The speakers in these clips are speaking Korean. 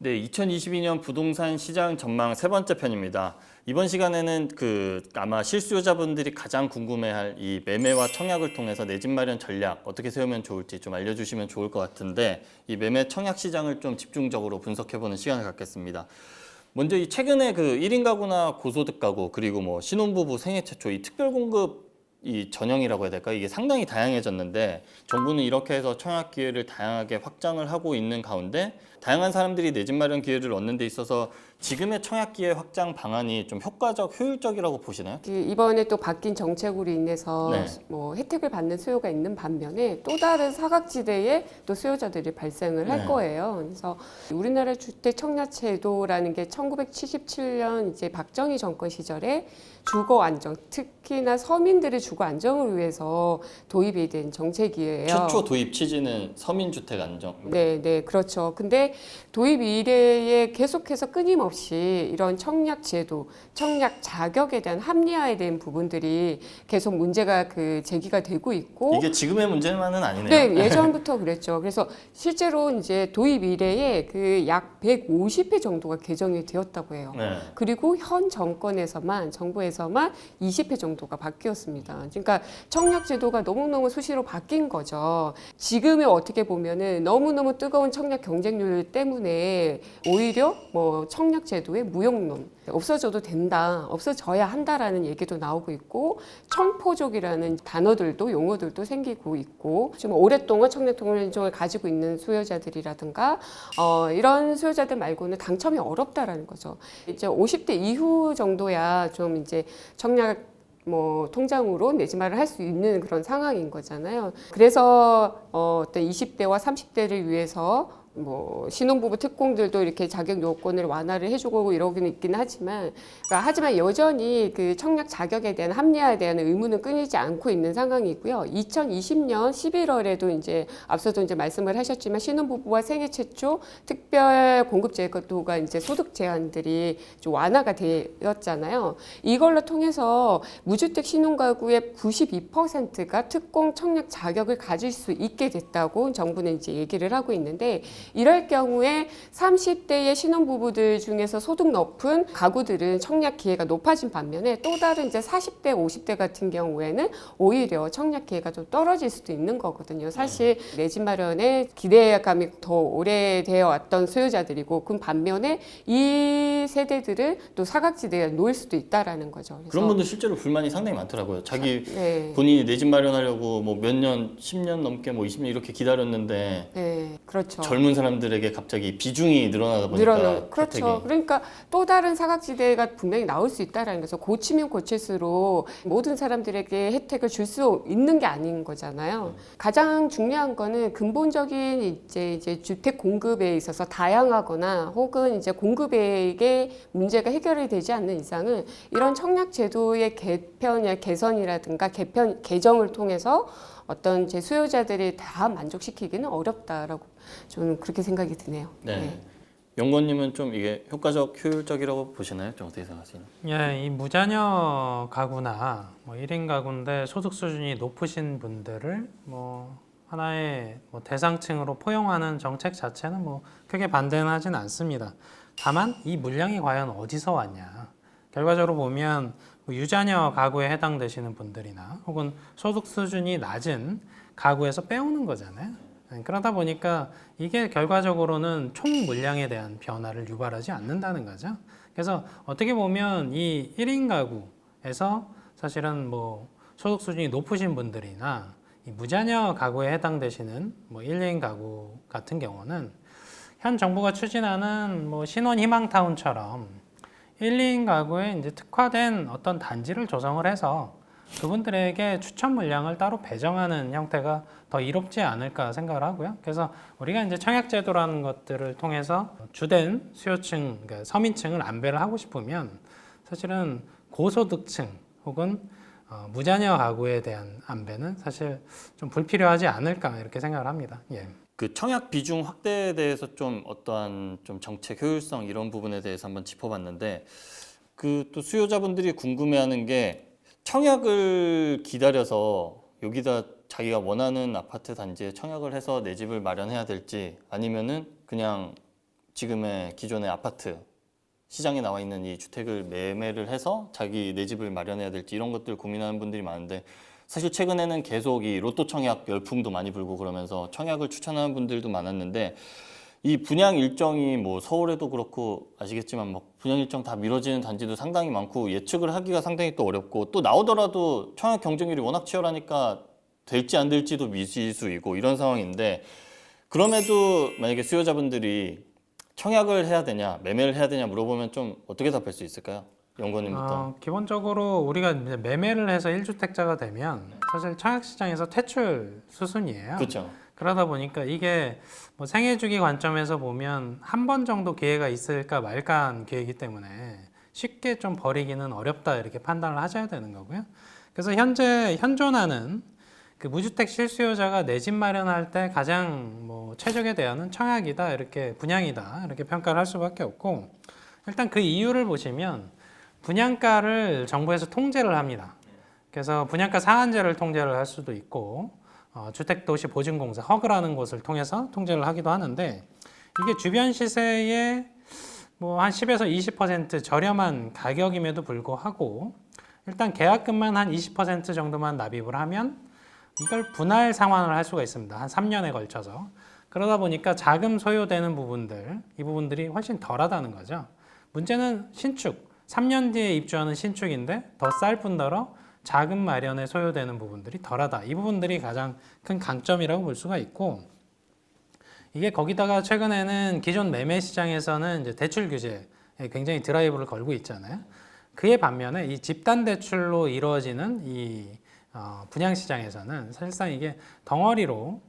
네, 2022년 부동산 시장 전망 세 번째 편입니다. 이번 시간에는 아마 실수요자분들이 가장 궁금해할 이 매매와 청약을 통해서 내 집 마련 전략 어떻게 세우면 좋을지 좀 알려주시면 좋을 것 같은데, 이 매매 청약 시장을 좀 집중적으로 분석해보는 시간을 갖겠습니다. 먼저 이 최근에 1인 가구나 고소득 가구, 그리고 뭐 신혼부부 생애 최초 이 특별 공급 이 전형이라고 해야 될까? 이게 상당히 다양해졌는데, 정부는 이렇게 해서 청약 기회를 다양하게 확장을 하고 있는 가운데 다양한 사람들이 내 집 마련 기회를 얻는 데 있어서 지금의 청약 기회 확장 방안이 좀 효과적, 효율적이라고 보시나요? 이번에 또 바뀐 정책으로 인해서 네. 뭐 혜택을 받는 수요가 있는 반면에 또 다른 사각지대에 또 수요자들이 발생을 할 네. 거예요. 그래서 우리나라 주택 청약제도라는 게 1977년 이제 박정희 정권 시절에 주거 안정, 특히나 서민들의 주거 안정을 위해서 도입이 된 정책이에요. 최초 도입 취지는 서민주택 안정. 네, 그렇죠. 근데 도입 이래에 계속해서 끊임없이 이런 청약 제도, 청약 자격에 대한 합리화에 대한 부분들이 계속 문제가 제기가 되고 있고, 이게 지금의 문제만은 아니네요. 네, 예전부터 그랬죠. 그래서 실제로 이제 도입 이래에 약 150회 정도가 개정이 되었다고 해요. 네. 그리고 현 정권에서만, 정부에서만 20회 정도가 바뀌었습니다. 그러니까 청약 제도가 너무너무 수시로 바뀐 거죠. 지금의 어떻게 보면은 너무너무 뜨거운 청약 경쟁률 때문에 오히려 뭐 청약 제도의 무용론, 없어져도 된다, 없어져야 한다라는 얘기도 나오고 있고, 청포족이라는 단어들도 용어들도 생기고 있고, 좀 오랫동안 청약 경쟁을 가지고 있는 수요자들이라든가 이런 수요자들 말고는 당첨이 어렵다라는 거죠. 이제 50대 이후 정도야 좀 이제 청약 통장으로 내 집 마련을 할 수 있는 그런 상황인 거잖아요. 그래서 어떤 20대와 30대를 위해서 신혼부부 특공들도 이렇게 자격 요건을 완화를 해주고 이러긴 있긴 하지만, 하지만 여전히 청약 자격에 대한 합리화에 대한 의무는 끊이지 않고 있는 상황이고요. 2020년 11월에도 이제 앞서도 이제 말씀을 하셨지만 신혼부부와 생애 최초 특별 공급 제도가 이제 소득 제한들이 좀 완화가 되었잖아요. 이걸로 통해서 무주택 신혼가구의 92%가 특공 청약 자격을 가질 수 있게 됐다고 정부는 이제 얘기를 하고 있는데, 이럴 경우에 30대의 신혼부부들 중에서 소득 높은 가구들은 청약 기회가 높아진 반면에 또 다른 이제 40대, 50대 같은 경우에는 오히려 청약 기회가 좀 떨어질 수도 있는 거거든요. 사실 내 집 마련에 기대감이 더 오래되어 왔던 수요자들이고, 그 반면에 이 세대들은 또 사각지대에 놓일 수도 있다라는 거죠. 그런 분들 실제로 불만이 상당히 많더라고요. 자기 네. 본인이 내 집 마련하려고 뭐 몇 년, 10년 넘게 20년 이렇게 기다렸는데, 네, 그렇죠. 젊은 사람들에게 갑자기 비중이 늘어나다 보니까 그렇죠. 혜택이. 그러니까 또 다른 사각지대가 분명히 나올 수 있다라는 거죠. 고치면 고칠수록 모든 사람들에게 혜택을 줄 수 있는 게 아닌 거잖아요. 가장 중요한 거는 근본적인 이제 주택 공급에 있어서 다양하거나 혹은 이제 공급액의 문제가 해결이 되지 않는 이상은 이런 청약 제도의 개선이라든가 개정을 통해서 어떤 제 수요자들이 다 만족시키기는 어렵다라고 저는 그렇게 생각이 드네요. 네. 영건님은 좀 이게 효과적, 효율적이라고 보시나요? 좀 어떻게 생각하세요? 이 무자녀 가구나 1인 가구인데 소득 수준이 높으신 분들을 하나의 대상층으로 포용하는 정책 자체는 크게 반대는 하진 않습니다. 다만 이 물량이 과연 어디서 왔냐? 결과적으로 보면 유자녀 가구에 해당되시는 분들이나 혹은 소득 수준이 낮은 가구에서 빼오는 거잖아요. 그러다 보니까 이게 결과적으로는 총 물량에 대한 변화를 유발하지 않는다는 거죠. 그래서 어떻게 보면 이 1인 가구에서 사실은 소득 수준이 높으신 분들이나 이 무자녀 가구에 해당되시는 1인 가구 같은 경우는 현 정부가 추진하는 신혼 희망타운처럼 1인 가구에 이제 특화된 어떤 단지를 조성을 해서 그분들에게 추천 물량을 따로 배정하는 형태가 더 이롭지 않을까 생각을 하고요. 그래서 우리가 이제 청약제도라는 것들을 통해서 주된 수요층, 그러니까 서민층을 안배를 하고 싶으면 사실은 고소득층 혹은 무자녀 가구에 대한 안배는 사실 좀 불필요하지 않을까 이렇게 생각을 합니다. 예. 청약 비중 확대에 대해서 좀 어떠한 좀 정책 효율성 이런 부분에 대해서 한번 짚어봤는데, 또 수요자분들이 궁금해하는 게 청약을 기다려서 여기다 자기가 원하는 아파트 단지에 청약을 해서 내 집을 마련해야 될지, 아니면은 그냥 지금의 기존의 아파트 시장에 나와 있는 이 주택을 매매를 해서 자기 내 집을 마련해야 될지 이런 것들 고민하는 분들이 많은데 사실 최근에는 계속 이 로또 청약 열풍도 많이 불고 그러면서 청약을 추천하는 분들도 많았는데 이 분양 일정이 뭐 서울에도 그렇고 아시겠지만 막 분양 일정 다 미뤄지는 단지도 상당히 많고 예측을 하기가 상당히 또 어렵고 또 나오더라도 청약 경쟁률이 워낙 치열하니까 될지 안 될지도 미지수이고 이런 상황인데 그럼에도 만약에 수요자분들이 청약을 해야 되냐, 매매를 해야 되냐 물어보면 좀 어떻게 답할 수 있을까요? 연구원님부터. 기본적으로 우리가 이제 매매를 해서 1주택자가 되면 사실 청약시장에서 퇴출 수순이에요. 그렇죠. 그러다 보니까 이게 뭐 생애주기 관점에서 보면 한 번 정도 기회가 있을까 말까한 기회이기 때문에 쉽게 좀 버리기는 어렵다 이렇게 판단을 하셔야 되는 거고요. 그래서 현재 현존하는 그 무주택 실수요자가 내 집 마련할 때 가장 뭐 최적의 대안은 청약이다 이렇게 분양이다 이렇게 평가를 할 수밖에 없고 일단 그 이유를 보시면 분양가를 정부에서 통제를 합니다. 그래서 분양가 상한제를 통제를 할 수도 있고 주택도시보증공사 허그라는 곳을 통해서 통제를 하기도 하는데 이게 주변 시세의 뭐 한 10에서 20% 저렴한 가격임에도 불구하고 일단 계약금만 한 20% 정도만 납입을 하면 이걸 분할 상환을 할 수가 있습니다. 한 3년에 걸쳐서. 그러다 보니까 자금 소요되는 부분들, 이 부분들이 훨씬 덜하다는 거죠. 문제는 신축, 3년 뒤에 입주하는 신축인데 더 쌀 뿐더러 자금 마련에 소요되는 부분들이 덜하다. 이 부분들이 가장 큰 강점이라고 볼 수가 있고 이게 거기다가 최근에는 기존 매매 시장에서는 이제 대출 규제에 굉장히 드라이브를 걸고 있잖아요. 그에 반면에 이 집단 대출로 이루어지는 이 분양 시장에서는 사실상 이게 덩어리로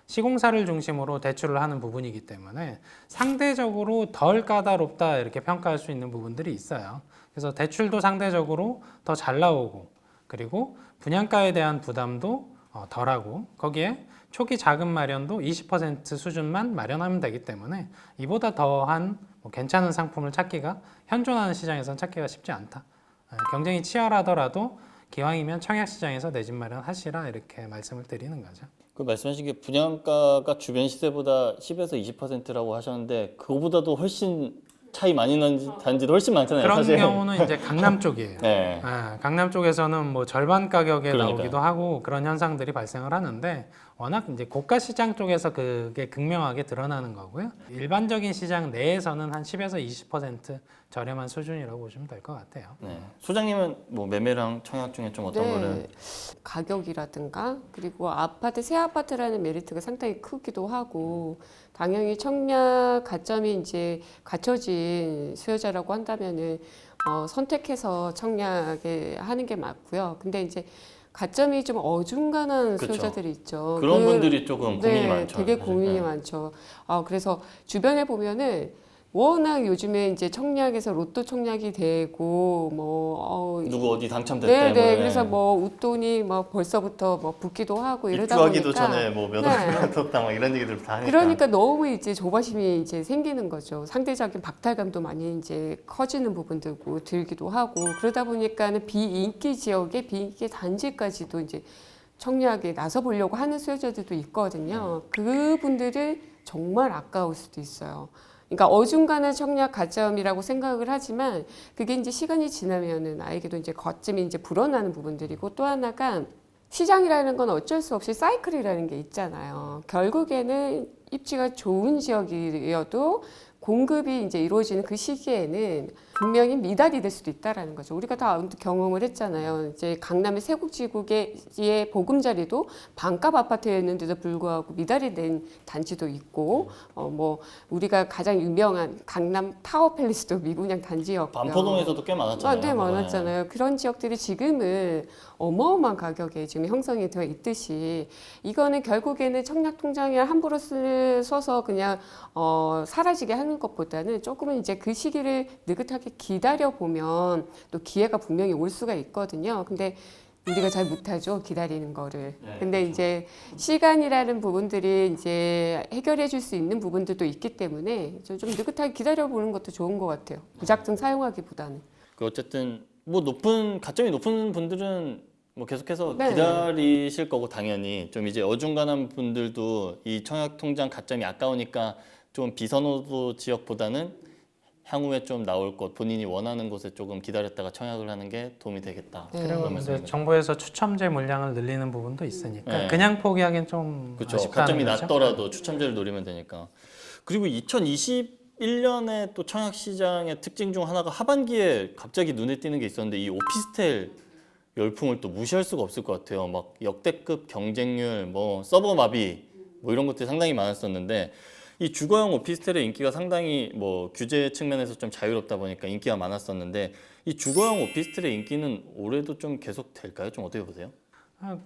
시공사를 중심으로 대출을 하는 부분이기 때문에 상대적으로 덜 까다롭다 이렇게 평가할 수 있는 부분들이 있어요. 그래서 대출도 상대적으로 더 잘 나오고 그리고 분양가에 대한 부담도 덜하고 거기에 초기 자금 마련도 20% 수준만 마련하면 되기 때문에 이보다 더한 뭐 괜찮은 상품을 찾기가 현존하는 시장에서는 찾기가 쉽지 않다. 경쟁이 치열하더라도 기왕이면 청약시장에서 내 집 마련하시라 이렇게 말씀을 드리는 거죠. 그 말씀하신 게 분양가가 주변 시세보다 10에서 20%라고 하셨는데 그거보다도 훨씬 차이 많이 나는 단지도 훨씬 많잖아요. 그런 사실. 경우는 이제 강남 쪽이에요. 네. 강남 쪽에서는 뭐 절반 가격에 그러니까요. 나오기도 하고 그런 현상들이 발생을 하는데 워낙 이제 고가 시장 쪽에서 그게 극명하게 드러나는 거고요. 일반적인 시장 내에서는 한 10에서 20% 저렴한 수준이라고 보시면 될 것 같아요. 네. 소장님은 뭐 매매랑 청약 중에 좀 어떤 거를 가격이라든가 그리고 아파트 새 아파트라는 메리트가 상당히 크기도 하고 당연히 청약 가점이 이제 갖춰진 수요자라고 한다면은 선택해서 청약에 하는 게 맞고요. 근데 이제 가점이 좀 어중간한 그쵸. 수요자들이 있죠. 그런 분들이 조금 고민이 네, 많죠. 되게 사실. 고민이 네. 많죠. 그래서 주변에 보면은 워낙 요즘에 이제 청약에서 로또 청약이 되고 누구 어디 당첨됐대. 네, 뭐, 그래서 뭐 웃돈이 뭐 벌써부터 뭐 붙기도 하고 이러다 입주하기도 보니까 전에 뭐몇 네. 원 떴다 막 이런 얘기들 다 하니까. 그러니까 너무 이제 조바심이 이제 생기는 거죠. 상대적인 박탈감도 많이 이제 커지는 부분들고 들기도 하고 그러다 보니까는 비인기 지역의 비인기 단지까지도 이제 청약에 나서 보려고 하는 수요자들도 있거든요. 그분들은 정말 아까울 수도 있어요. 그러니까 어중간한 청약 가점이라고 생각을 하지만 그게 이제 시간이 지나면은 나에게도 이제 거점이 이제 불어나는 부분들이고 또 하나가 시장이라는 건 어쩔 수 없이 사이클이라는 게 있잖아요. 결국에는 입지가 좋은 지역이어도 공급이 이제 이루어지는 그 시기에는 분명히 미달이 될 수도 있다라는 거죠. 우리가 다 경험을 했잖아요. 이제 강남의 세국지구의 보금자리도 반값 아파트였는데도 불구하고 미달이 된 단지도 있고, 뭐 우리가 가장 유명한 강남 타워팰리스도 미분양 단지였고요. 반포동에서도 꽤 많았잖아요. 네, 많았잖아요. 그런 지역들이 지금은 어마어마한 가격에 지금 형성이 되어 있듯이 이거는 결국에는 청약통장에 함부로 써서 그냥 사라지게 하는 것보다는 조금은 이제 그 시기를 느긋하게 기다려 보면 또 기회가 분명히 올 수가 있거든요. 근데 우리가 잘 못하죠, 기다리는 거를. 네, 근데 그렇죠. 이제 시간이라는 부분들이 이제 해결해 줄 수 있는 부분들도 있기 때문에 좀 느긋하게 기다려 보는 것도 좋은 것 같아요. 무작정 사용하기보다는. 그 어쨌든 뭐 가점이 높은 분들은 뭐 계속해서 네. 기다리실 거고 당연히 좀 이제 어중간한 분들도 이 청약 통장 가점이 아까우니까 좀 비선호도 지역보다는 향후에 좀 나올 곳, 본인이 원하는 곳에 조금 기다렸다가 청약을 하는 게 도움이 되겠다. 네. 그리고 그런 이제 말씀입니다. 정부에서 추첨제 물량을 늘리는 부분도 있으니까 네. 그냥 포기하기엔 좀 그렇죠. 아쉽다는 가점이 거죠. 낮더라도 추첨제를 노리면 되니까. 그리고 2021년에 또 청약 시장의 특징 중 하나가 하반기에 갑자기 눈에 띄는 게 있었는데 이 오피스텔 열풍을 또 무시할 수가 없을 것 같아요. 막 역대급 경쟁률, 뭐 서버 마비, 뭐 이런 것들이 상당히 많았었는데 이 주거용 오피스텔의 인기가 상당히 뭐 규제 측면에서 좀 자유롭다 보니까 인기가 많았었는데 이 주거용 오피스텔의 인기는 올해도 좀 계속 될까요? 좀 어떻게 보세요?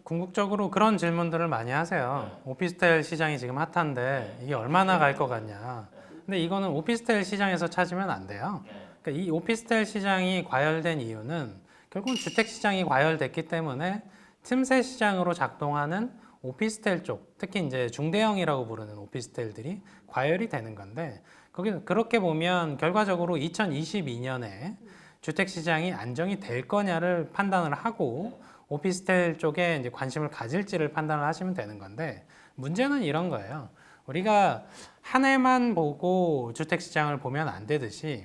궁극적으로 그런 질문들을 많이 하세요. 오피스텔 시장이 지금 핫한데 이게 얼마나 갈 것 같냐. 근데 이거는 오피스텔 시장에서 찾으면 안 돼요. 그러니까 이 오피스텔 시장이 과열된 이유는 결국은 주택 시장이 과열됐기 때문에 틈새 시장으로 작동하는 오피스텔 쪽, 특히 이제 중대형이라고 부르는 오피스텔들이 과열이 되는 건데 거기 그렇게 보면 결과적으로 2022년에 주택 시장이 안정이 될 거냐를 판단을 하고 오피스텔 쪽에 이제 관심을 가질지를 판단을 하시면 되는 건데 문제는 이런 거예요. 우리가 한 해만 보고 주택 시장을 보면 안 되듯이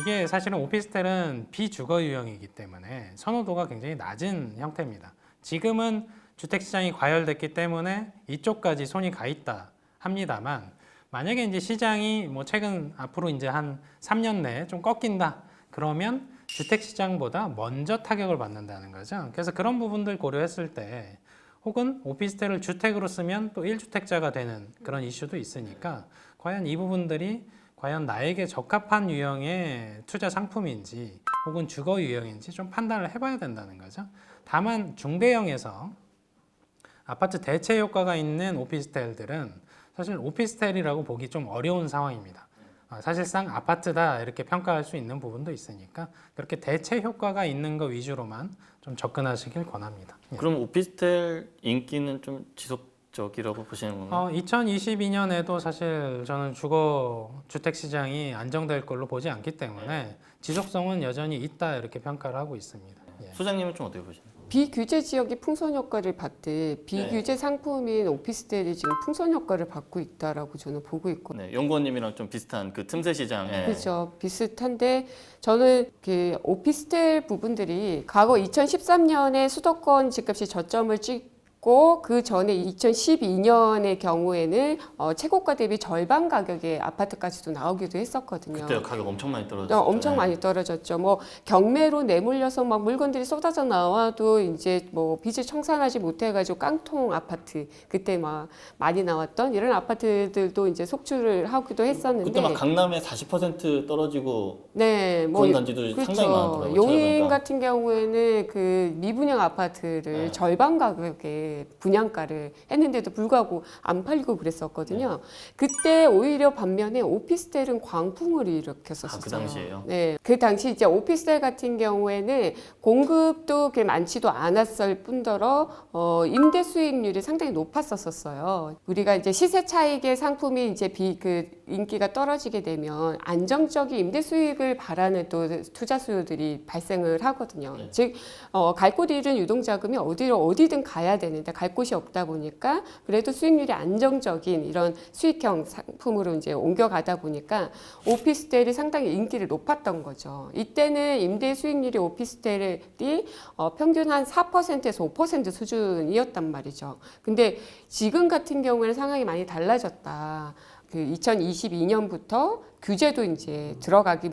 이게 사실은 오피스텔은 비주거 유형이기 때문에 선호도가 굉장히 낮은 형태입니다. 지금은 주택 시장이 과열됐기 때문에 이쪽까지 손이 가 있다 합니다만 만약에 이제 시장이 뭐 최근 앞으로 이제 한 3년 내에 좀 꺾인다 그러면 주택 시장보다 먼저 타격을 받는다는 거죠. 그래서 그런 부분들 고려했을 때 혹은 오피스텔을 주택으로 쓰면 또 1주택자가 되는 그런 이슈도 있으니까 과연 이 부분들이 과연 나에게 적합한 유형의 투자 상품인지 혹은 주거 유형인지 좀 판단을 해봐야 된다는 거죠. 다만 중대형에서 아파트 대체 효과가 있는 오피스텔들은 사실 오피스텔이라고 보기 좀 어려운 상황입니다. 사실상 아파트다 이렇게 평가할 수 있는 부분도 있으니까 그렇게 대체 효과가 있는 거 위주로만 좀 접근하시길 권합니다. 예. 그럼 오피스텔 인기는 좀 지속적이라고 보시는 건가요? 2022년에도 사실 저는 주거 주택 시장이 안정될 걸로 보지 않기 때문에 지속성은 여전히 있다 이렇게 평가를 하고 있습니다. 예. 소장님은 좀 어떻게 보시나요? 비규제 지역이 풍선 효과를 받듯 비규제 상품인 오피스텔이 지금 풍선 효과를 받고 있다라고 저는 보고 있거든요. 네, 연구원님이랑 좀 비슷한 그 틈새 시장. 그렇죠. 비슷한데 저는 그 오피스텔 부분들이 과거 2013년에 수도권 집값이 저점을 찍고 그 전에 2012년의 경우에는 최고가 대비 절반 가격의 아파트까지도 나오기도 했었거든요. 그때 가격 엄청 많이 떨어졌죠. 엄청 많이 떨어졌죠. 뭐 경매로 내몰려서 막 물건들이 쏟아져 나와도 이제 뭐 빚을 청산하지 못해가지고 깡통 아파트 그때 막 많이 나왔던 이런 아파트들도 이제 속출을 하기도 했었는데 그때 막 강남에 40% 떨어지고 네, 뭐 그런 단지도 상당히 많더라고요. 용인 찾아보니까. 같은 경우에는 그 미분양 아파트를 절반 가격에 분양가를 했는데도 불구하고 안 팔리고 그랬었거든요. 그때 오히려 반면에 오피스텔은 광풍을 일으켰었어요. 그 당시에요? 네, 그 당시 이제 오피스텔 같은 경우에는 공급도 그렇게 많지도 않았을 뿐더러 임대 수익률이 상당히 높았었어요. 우리가 이제 시세 차익의 상품이 이제 그 인기가 떨어지게 되면 안정적인 임대 수익을 바라는 또 투자 수요들이 발생을 하거든요. 네. 즉, 갈 곳 잃은 유동자금이 어디든 가야 되는데 갈 곳이 없다 보니까 그래도 수익률이 안정적인 이런 수익형 상품으로 이제 옮겨가다 보니까 오피스텔이 상당히 인기를 높았던 거죠. 이때는 임대 수익률이 오피스텔이 평균 한 4%에서 5% 수준이었단 말이죠. 근데 지금 같은 경우에는 상황이 많이 달라졌다. 그 2022년부터 규제도 이제 들어가기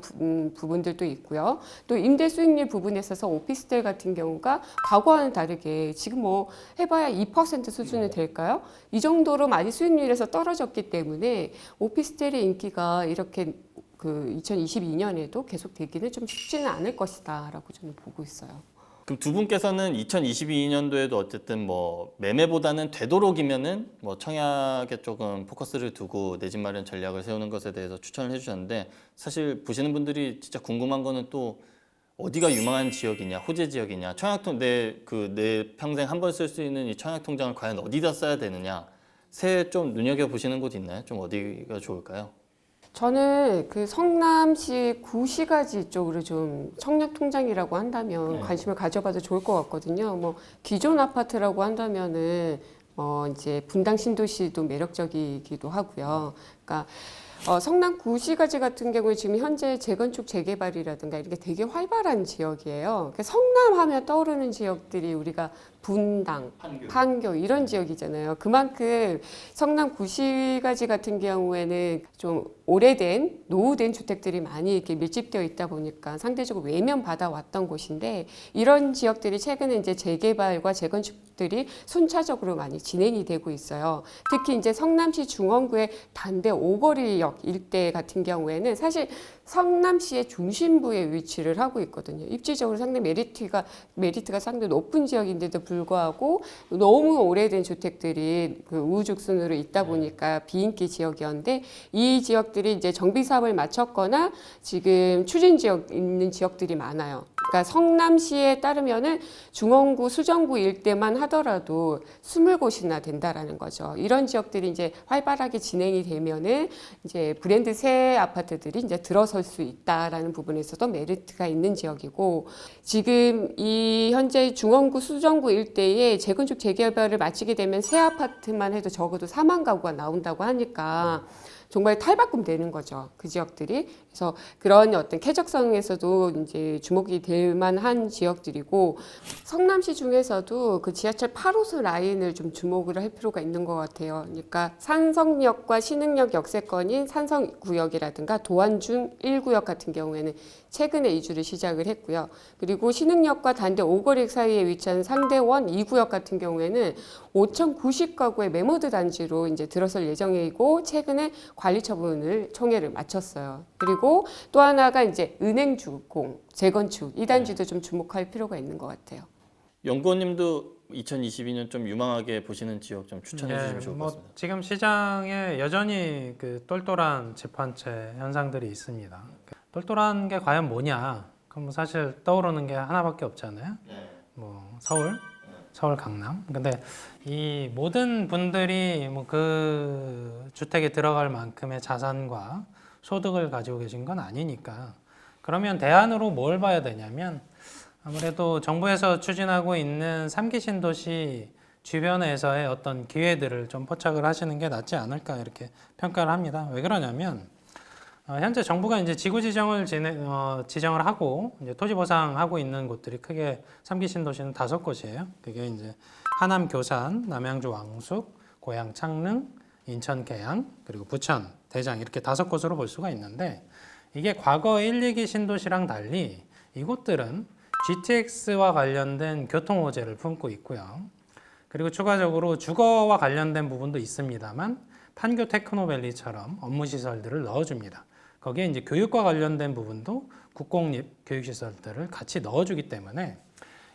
부분들도 있고요. 또 임대 수익률 부분에 있어서 오피스텔 같은 경우가 과거와는 다르게 지금 뭐 해봐야 2% 수준이 될까요? 이 정도로 많이 수익률에서 떨어졌기 때문에 오피스텔의 인기가 이렇게 그 2022년에도 계속 되기는 좀 쉽지는 않을 것이다라고 저는 보고 있어요. 그럼 두 분께서는 2022년도에도 어쨌든 뭐 매매보다는 되도록이면은 뭐 청약에 조금 포커스를 두고 내 집 마련 전략을 세우는 것에 대해서 추천을 해주셨는데 사실 보시는 분들이 진짜 궁금한 거는 또 어디가 유망한 지역이냐, 호재 지역이냐, 청약통 내 평생 한 번 쓸 수 있는 이 청약 통장을 과연 어디다 써야 되느냐, 새해 좀 눈여겨 보시는 곳 있나요? 좀 어디가 좋을까요? 저는 그 성남시 구시가지 쪽으로 좀 청약 통장이라고 한다면 관심을 가져봐도 좋을 것 같거든요. 뭐 기존 아파트라고 한다면은 이제 분당 신도시도 매력적이기도 하고요. 그러니까 성남 구시가지 같은 경우에 지금 현재 재건축 재개발이라든가 이렇게 되게 활발한 지역이에요. 그러니까 성남하면 떠오르는 지역들이 우리가 분당, 판교 이런 지역이잖아요. 그만큼 성남구시가지 같은 경우에는 좀 오래된 노후된 주택들이 많이 이렇게 밀집되어 있다 보니까 상대적으로 외면받아 왔던 곳인데 이런 지역들이 최근에 이제 재개발과 재건축들이 순차적으로 많이 진행이 되고 있어요. 특히 이제 성남시 중원구의 단대 오거리역 일대 같은 경우에는 사실 성남시의 중심부에 위치를 하고 있거든요. 입지적으로 상당히 메리트가 상당히 높은 지역인데도 불구하고 너무 오래된 주택들이 그 우후죽순으로 있다 보니까 비인기 지역이었는데 이 지역들이 이제 정비 사업을 마쳤거나 지금 추진 지역 있는 지역들이 많아요. 그러니까 성남시에 따르면은 중원구, 수정구 일대만 하더라도 20곳이나 된다라는 거죠. 이런 지역들이 이제 활발하게 진행이 되면은 이제 브랜드 새 아파트들이 이제 들어설 수 있다라는 부분에서도 메리트가 있는 지역이고 지금 이 현재 중원구, 수정구 일대에 재건축 재개발을 마치게 되면 새 아파트만 해도 적어도 4만 가구가 나온다고 하니까 정말 탈바꿈 되는 거죠. 그 지역들이. 그래서 그런 어떤 쾌적성에서도 이제 주목이 될 만한 지역들이고 성남시 중에서도 그 지하철 8호선 라인을 좀 주목을 할 필요가 있는 것 같아요. 그러니까 산성역과 신흥역 역세권인 산성구역이라든가 도안중 1구역 같은 경우에는 최근에 이주를 시작을 했고요. 그리고 신흥역과 단대 오거리 사이에 위치한 상대원 2구역 같은 경우에는 5,090가구의 매모드 단지로 이제 들어설 예정이고 최근에 관리 처분을 총회를 마쳤어요. 그리고 또 하나가 이제 은행주공 재건축 이 단지도 좀 주목할 필요가 있는 것 같아요. 연구원님도 2022년 좀 유망하게 보시는 지역 좀 추천해 주시면 좋을 것 같습니다. 지금 시장에 여전히 그 똘똘한 집 한 채 현상들이 있습니다. 똘똘한 게 과연 뭐냐? 그럼 사실 떠오르는 게 하나밖에 없잖아요. 뭐 서울 강남. 근데 이 모든 분들이 뭐 그 주택에 들어갈 만큼의 자산과 소득을 가지고 계신 건 아니니까. 그러면 대안으로 뭘 봐야 되냐면 아무래도 정부에서 추진하고 있는 3기 신도시 주변에서의 어떤 기회들을 좀 포착을 하시는 게 낫지 않을까 이렇게 평가를 합니다. 왜 그러냐면 현재 정부가 이제 지구 지정을 하고 이제 토지 보상하고 있는 곳들이 크게 3기 신도시는 5곳이에요. 그게 이제 하남 교산, 남양주 왕숙, 고양 창릉, 인천 계양, 그리고 부천, 대장 이렇게 5곳으로 볼 수가 있는데 이게 과거 1, 2기 신도시랑 달리 이곳들은 GTX와 관련된 교통 호재를 품고 있고요. 그리고 추가적으로 주거와 관련된 부분도 있습니다만 판교 테크노밸리처럼 업무 시설들을 넣어줍니다. 거기에 이제 교육과 관련된 부분도 국공립 교육시설들을 같이 넣어주기 때문에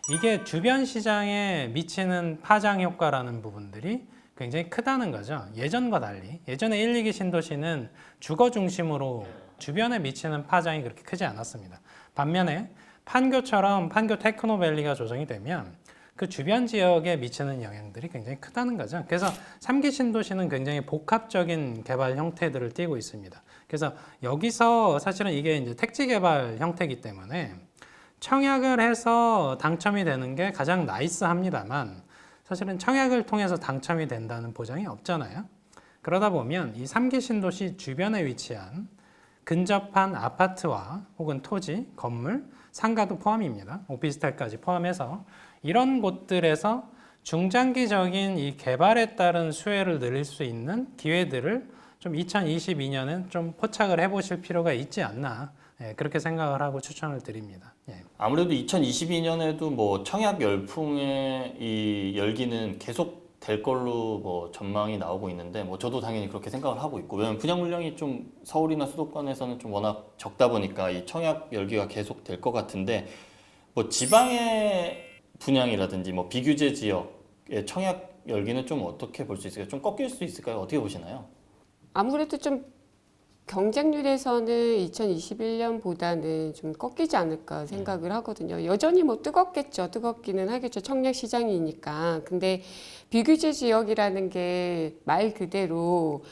이게 주변 시장에 미치는 파장 효과라는 부분들이 굉장히 크다는 거죠. 예전과 달리 예전에 1, 2기 신도시는 주거 중심으로 주변에 미치는 파장이 그렇게 크지 않았습니다. 반면에 판교처럼 판교 테크노밸리가 조성이 되면 그 주변 지역에 미치는 영향들이 굉장히 크다는 거죠. 그래서 3기 신도시는 굉장히 복합적인 개발 형태들을 띠고 있습니다. 그래서 여기서 사실은 이게 이제 택지 개발 형태이기 때문에 청약을 해서 당첨이 되는 게 가장 나이스합니다만 사실은 청약을 통해서 당첨이 된다는 보장이 없잖아요. 그러다 보면 이 3기 신도시 주변에 위치한 근접한 아파트와 혹은 토지, 건물, 상가도 포함입니다. 오피스텔까지 포함해서 이런 곳들에서 중장기적인 이 개발에 따른 수혜를 늘릴 수 있는 기회들을 좀 2022년은 좀 포착을 해보실 필요가 있지 않나 그렇게 생각을 하고 추천을 드립니다. 아무래도 2022년에도 뭐 청약 열풍의 이 열기는 계속 될 걸로 뭐 전망이 나오고 있는데 뭐 저도 당연히 그렇게 생각을 하고 있고 왜냐면 분양 물량이 좀 서울이나 수도권에서는 좀 워낙 적다 보니까 이 청약 열기가 계속 될 것 같은데 뭐 지방의 분양이라든지 뭐 비규제 지역의 청약 열기는 좀 어떻게 볼 수 있을까요? 좀 꺾일 수 있을까요? 어떻게 보시나요? 아무래도 좀 경쟁률에서는 2021년보다는 좀 꺾이지 않을까 생각을 하거든요. 여전히 뭐 뜨겁겠죠. 뜨겁기는 하겠죠. 청약 시장이니까. 근데 비규제 지역이라는 게 말 그대로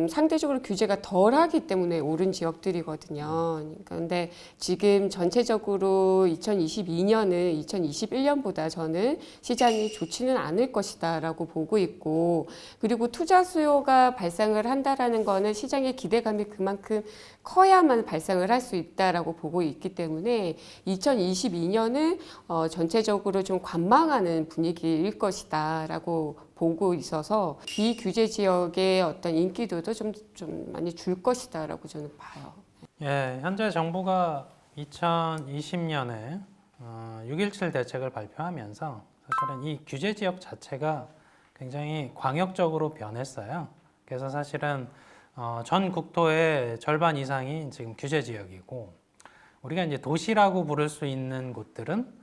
상대적으로 규제가 덜하기 때문에 오른 지역들이거든요. 그런데 지금 전체적으로 2022년은 2021년보다 저는 시장이 좋지는 않을 것이다라고 보고 있고, 그리고 투자 수요가 발생을 한다라는 거는 시장의 기대감이 그만큼 커야만 발생을 할 수 있다라고 보고 있기 때문에 2022년은 전체적으로 좀 관망하는 분위기일 것이다라고 보고 있어서 비규제 지역의 어떤 인기도도 좀 많이 줄 것이다라고 저는 봐요. 예, 현재 정부가 2020년에 6.17 대책을 발표하면서 사실은 이 규제 지역 자체가 굉장히 광역적으로 변했어요. 그래서 사실은 전 국토의 절반 이상이 지금 규제 지역이고, 우리가 이제 도시라고 부를 수 있는 곳들은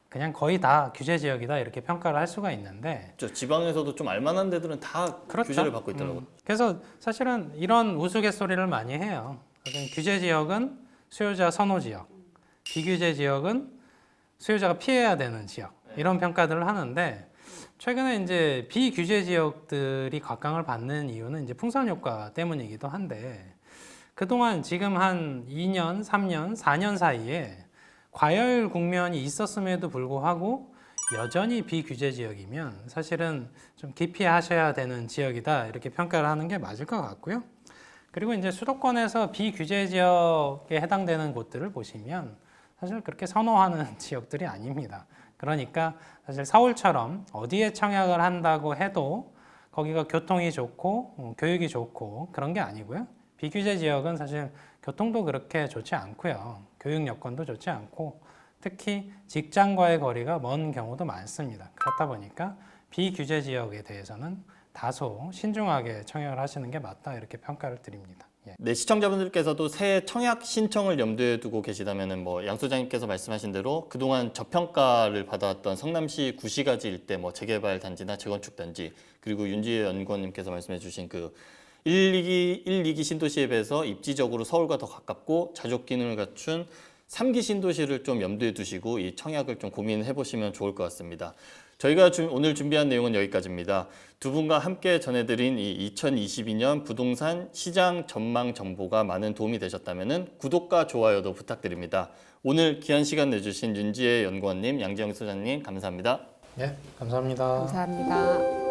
그냥 거의 다 규제 지역이다 이렇게 평가를 할 수가 있는데, 저 지방에서도 좀 알만한 데들은 다 그렇죠. 규제를 받고 있더라고요. 그래서 사실은 이런 우스갯소리를 많이 해요. 규제 지역은 수요자 선호 지역, 비규제 지역은 수요자가 피해야 되는 지역, 이런 평가들을 하는데, 최근에 이제 비규제 지역들이 각광을 받는 이유는 이제 풍선 효과 때문이기도 한데, 그동안 지금 한 2년, 3년, 4년 사이에 과열 국면이 있었음에도 불구하고 여전히 비규제 지역이면 사실은 좀 기피하셔야 되는 지역이다 이렇게 평가를 하는 게 맞을 것 같고요. 그리고 이제 수도권에서 비규제 지역에 해당되는 곳들을 보시면 사실 그렇게 선호하는 지역들이 아닙니다. 그러니까 사실 서울처럼 어디에 청약을 한다고 해도 거기가 교통이 좋고 교육이 좋고 그런 게 아니고요. 비규제 지역은 사실 교통도 그렇게 좋지 않고요. 교육 여건도 좋지 않고 특히 직장과의 거리가 먼 경우도 많습니다. 그렇다 보니까 비규제 지역에 대해서는 다소 신중하게 청약을 하시는 게 맞다 이렇게 평가를 드립니다. 예. 네, 시청자분들께서도 새 청약 신청을 염두에 두고 계시다면은 양 소장님께서 말씀하신 대로 그동안 저평가를 받아왔던 성남시 구시가지 일대 재개발 단지나 재건축 단지, 그리고 윤지혜 연구원님께서 말씀해주신 그 1, 2기 신도시에 비해서 입지적으로 서울과 더 가깝고 자족 기능을 갖춘 3기 신도시를 좀 염두에 두시고 이 청약을 좀 고민해 보시면 좋을 것 같습니다. 저희가 오늘 준비한 내용은 여기까지입니다. 두 분과 함께 전해드린 이 2022년 부동산 시장 전망 정보가 많은 도움이 되셨다면 구독과 좋아요도 부탁드립니다. 오늘 귀한 시간 내주신 윤지혜 연구원님, 양지영 소장님 감사합니다. 네, 감사합니다. 감사합니다.